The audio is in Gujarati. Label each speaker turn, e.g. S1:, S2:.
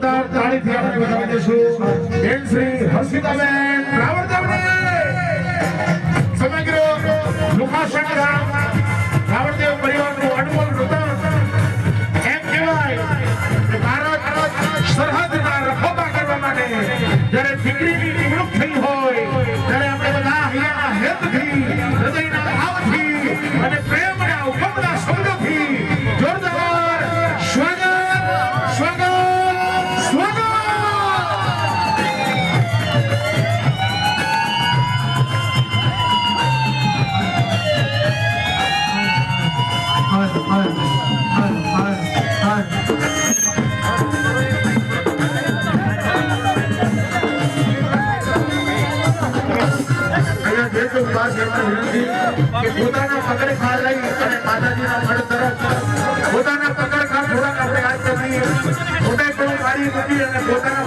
S1: જોરદાર તાળીથી આપણે વધાવી દઈશું બેન શ્રી હર્ષિતાબેન રાવળદેવને સમગ્ર લુખાસણ ગામ રાવળદેવ પરિવારનું અનમોલ રતન એમ કહેવાય કે ભારત સરહદના રખોપા કરવા માટે જ્યારે દીકરીની નિમણૂક થઈ હોય ત્યારે આપણે બધા અહીંયાના હેતથી હૃદયના ભાવથી અને પ્રેમના ઉમદા શબ્દોથી જોરદાર સ્વાગત સ્વાગત સ્વાગત પોતાના પકડ ખાર લઈ અને માતાજીના મઢ તરફ પોતાના પકડ ખાર થોડાક આપણે યાદ કરી મોટા કોઈ મારી મૂકી અને પોતાના